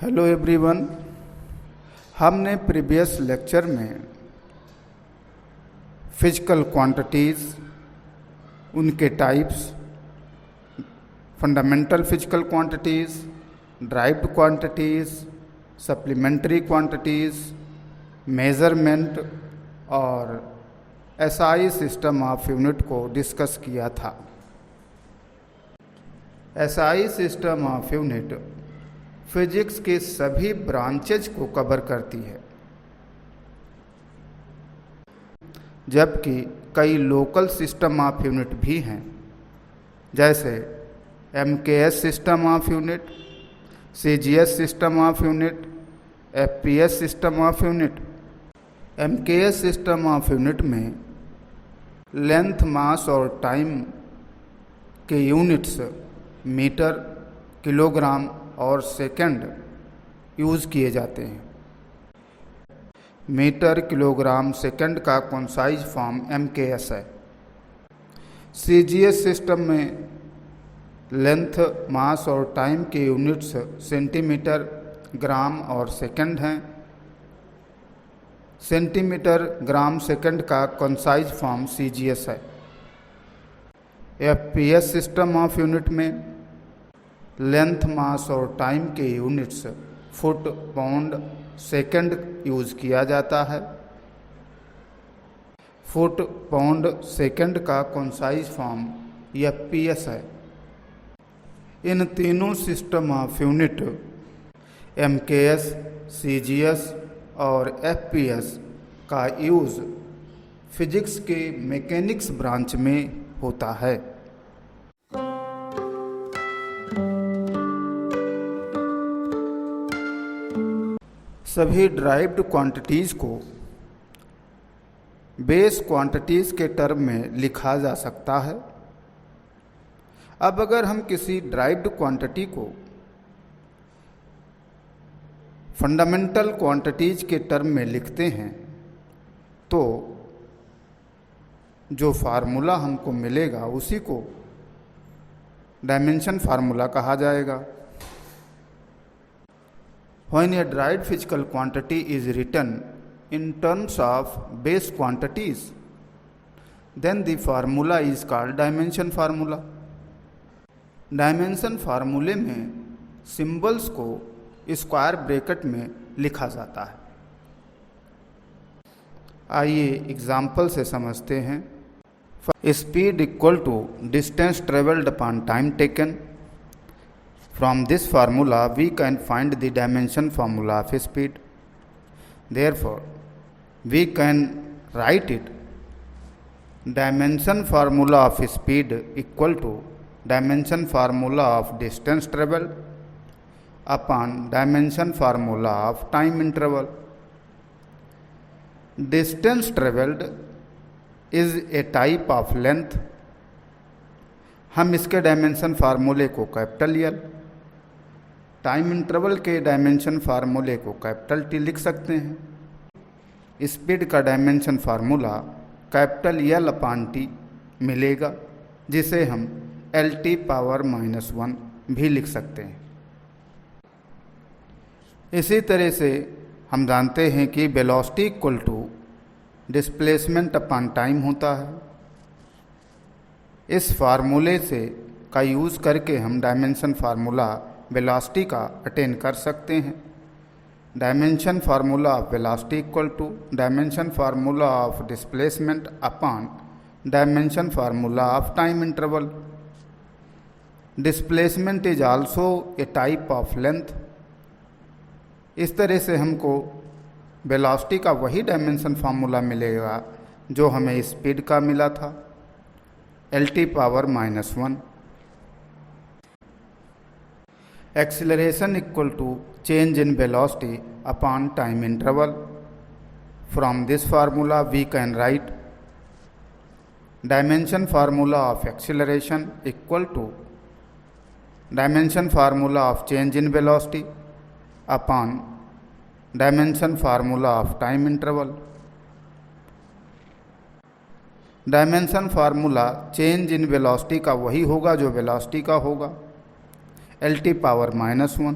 Hello everyone. हमने previous lecture में physical quantities, उनके types, fundamental physical quantities, derived quantities, supplementary quantities, measurement और SI system of unit को discuss किया था। SI system of unit physics के सभी ब्रांचेज को कवर करती है, जबकि कई लोकल सिस्टम ऑफ यूनिट भी हैं, जैसे MKS system of unit, CGS system of unit, FPS system of unit. MKS system of unit में लेंथ, मास और टाइम के यूनिट्स मीटर, किलोग्राम और सेकंड यूज़ किए जाते हैं। मीटर, किलोग्राम, सेकंड का कॉन्साइज फॉर्म एमकेएस है। सीजीएस सिस्टम में लेंथ, मास और टाइम के यूनिट्स सेंटीमीटर, ग्राम और सेकंड हैं। सेंटीमीटर, ग्राम, सेकंड का कॉन्साइज फॉर्म सीजीएस है। एफपीएस सिस्टम ऑफ यूनिट में लेंथ, मास और टाइम के units foot, pound, second use किया जाता है। फुट, पाउंड, सेकंड का कॉन्साइज फॉर्म एफपीएस है। इन तीनों system of unit MKS, CGS और एफपीएस का यूज़ फिजिक्स के मैकेनिक्स ब्रांच में होता है। सभी ड्राइव्ड क्वांटिटीज़ को बेस क्वांटिटीज़ के टर्म में लिखा जा सकता है। अब अगर हम किसी ड्राइव्ड क्वांटिटी को फंडामेंटल क्वांटिटीज़ के टर्म में लिखते हैं तो जो फार्मूला हमको मिलेगा उसी को डायमेंशन फार्मूला कहा जाएगा। When a derived physical quantity is written in terms of base quantities, then the formula is called dimension formula. Dimension फार्मूले में सिंबल्स को स्क्वायर ब्रैकेट में लिखा जाता है। आइए एग्जाम्पल से समझते हैं। Speed equal to distance travelled upon time taken. From this formula, we can find the dimension formula of speed. Therefore, we can write it dimension formula of speed equal to dimension formula of distance traveled upon dimension formula of time interval. Distance traveled is a type of length. हम इसके dimension फार्मूले को capital L, time interval के dimension फार्मूले को capital T लिख सकते हैं। स्पीड का डायमेंशन फार्मूला कैपिटल एल अपान टी मिलेगा, जिसे हम एल टी पावर -1 भी लिख सकते हैं। इसी तरह से हम जानते हैं कि velocity equal to displacement upon time होता है। इस फार्मूले से का यूज़ करके हम डायमेंशन फार्मूला वेलोसिटी का अटेन कर सकते हैं। Dimension formula of velocity equal to dimension formula of displacement upon dimension formula of time interval. Displacement is also a type of length. इस तरह से हमको वेलोसिटी का वही डायमेंशन फार्मूला मिलेगा जो हमें स्पीड का मिला था, L T power -1। Acceleration equal to change in velocity upon time interval. From this formula we can write dimension formula of acceleration equal to dimension formula of change in velocity upon dimension formula of time interval. Dimension formula change in velocity का वही होगा जो velocity का होगा, L T power -1।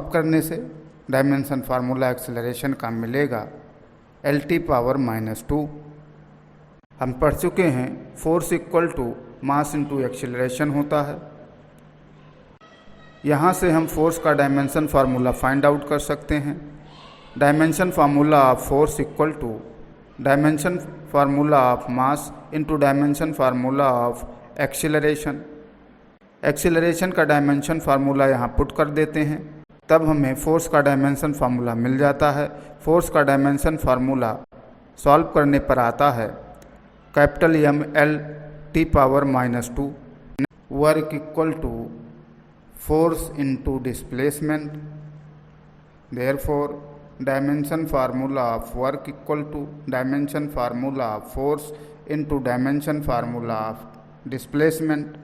Solve करने से dimension formula acceleration का मिलेगा L⁻⁻²। हम पढ़ चुके हैं force equal to mass into acceleration होता है। यहाँ से हम फोर्स का डायमेंशन फार्मूला फाइंड आउट कर सकते हैं। Dimension formula of force equal to dimension formula of mass into dimension formula of acceleration. Acceleration का डायमेंशन फार्मूला यहाँ पुट कर देते हैं, तब हमें फोर्स का डायमेंशन फार्मूला मिल जाता है। फोर्स का डायमेंशन फार्मूला सॉल्व करने पर आता है M⁻⁻²। Work equal to force into displacement. Therefore dimension formula of work equal to dimension formula of force into dimension formula of displacement.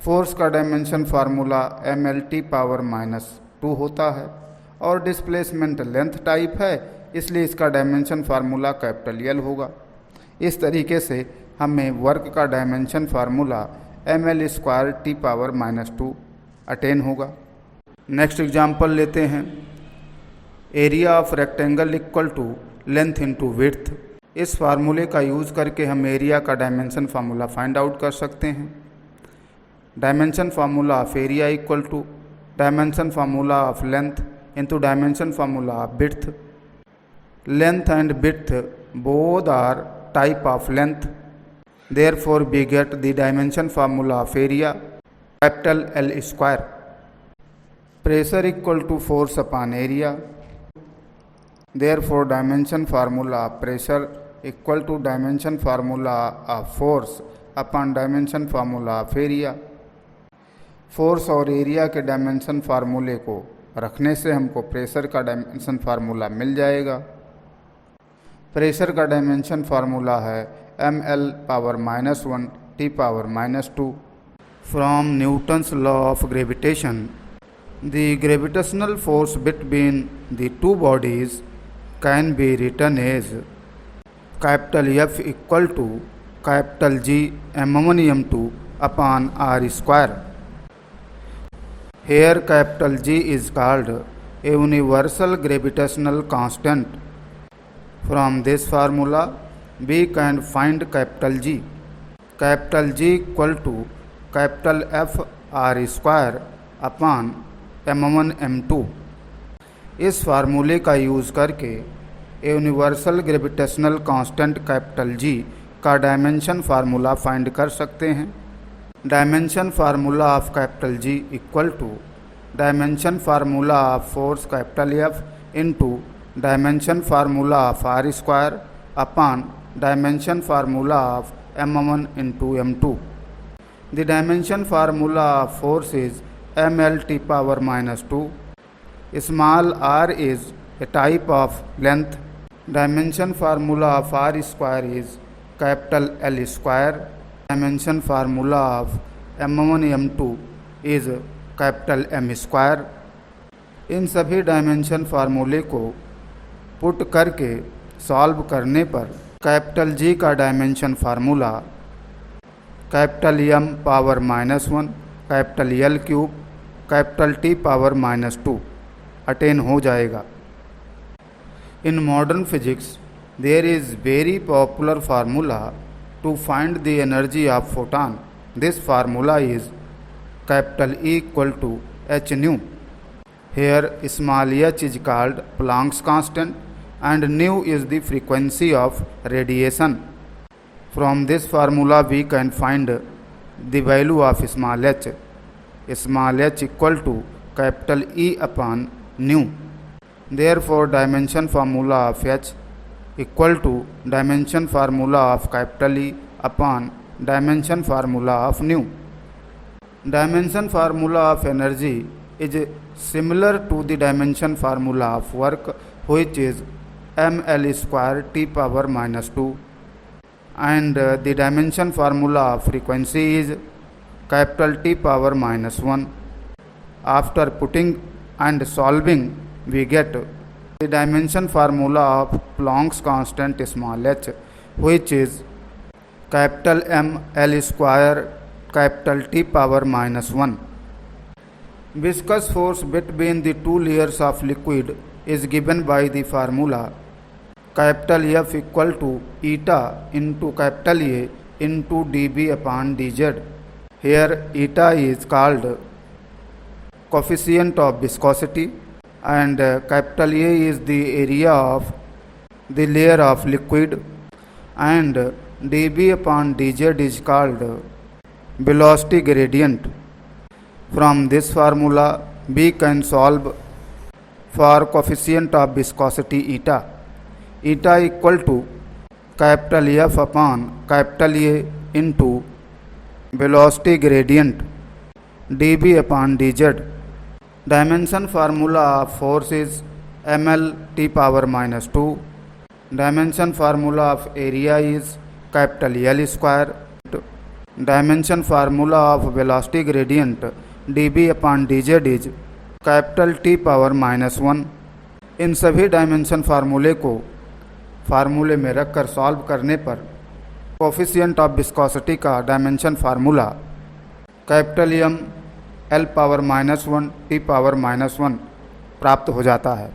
Force का dimension formula mL⁻² होता है और displacement length type है, इसलिए इसका डायमेंशन फार्मूला L होगा। इस तरीके से हमें वर्क का डायमेंशन फार्मूला mL²T⁻² अटेन होगा। नेक्स्ट एग्जाम्पल लेते हैं। Area of rectangle equal to length into width. इस फार्मूले का यूज़ करके हम एरिया का डायमेंशन फार्मूला फाइंड आउट कर सकते हैं। Dimension formula of area equal to dimension formula of length into dimension formula of width. Length and width both are type of length, therefore we get the dimension formula of area L²। pressure equal to force upon area, therefore dimension formula of pressure equal to dimension formula of force upon dimension formula of area। Force और area के dimension फार्मूले को रखने से हमको pressure का dimension formula मिल जाएगा। Pressure का डायमेंशन फार्मूला है mL⁻⁻²T⁻²। From Newton's law of gravitation, the gravitational force between the two bodies can be written as F equal to G m1m2 upon r²। Here G is called a universal gravitational constant। From this formula we can find G। G equal to F r² upon m1m2। इस फार्मूले का use करके universal gravitational constant G का dimension formula find कर सकते हैं। Dimension formula of G equal to dimension formula of force F into dimension formula of r² upon dimension formula of m1 into m2। The dimension formula of force is mL⁻²। Small r इज a type of length। Dimension formula of r² is L²। Dimension formula of m1 m2 is M²। इन सभी dimension फार्मूले को put करके solve करने पर G का dimension formula M⁻⁻1 L³ attain हो जाएगा। In modern physics, there is very popular formula to find the energy of photon। This formula is E equal to h⁻. Here small h is called Planck's constant and nu is the frequency of radiation। From this formula we can find the value of small h। Small h equal to E upon nu। Therefore dimension formula of h equal to dimension formula of E upon dimension formula of nu। Dimension formula of energy is similar to the dimension formula of work, which is mL²T⁻²। and the dimension formula of frequency is capital T power minus 1. After putting and solving, we get the dimension formula of Planck's constant small h, which is capital M L square capital T power minus 1. Viscous force between the two layers of liquid is given by the formula capital F equal to eta into capital A into dB upon dz. Here eta is called coefficient of viscosity and capital A is the area of the layer of liquid and dB upon dz is called velocity gradient. From this formula we can solve for coefficient of viscosity eta. Eta equal to capital F upon capital A into velocity gradient dB upon dz. Dimension formula of force is ml T power minus 2. Dimension formula of area is capital L square. Dimension formula of velocity gradient dB upon dz is capital T power minus 1. इन सभी dimension फार्मूले को फार्मूले में रखकर solve करने पर coefficient of viscosity का dimension formula capital M L power minus 1 T power minus 1 प्राप्त हो जाता है।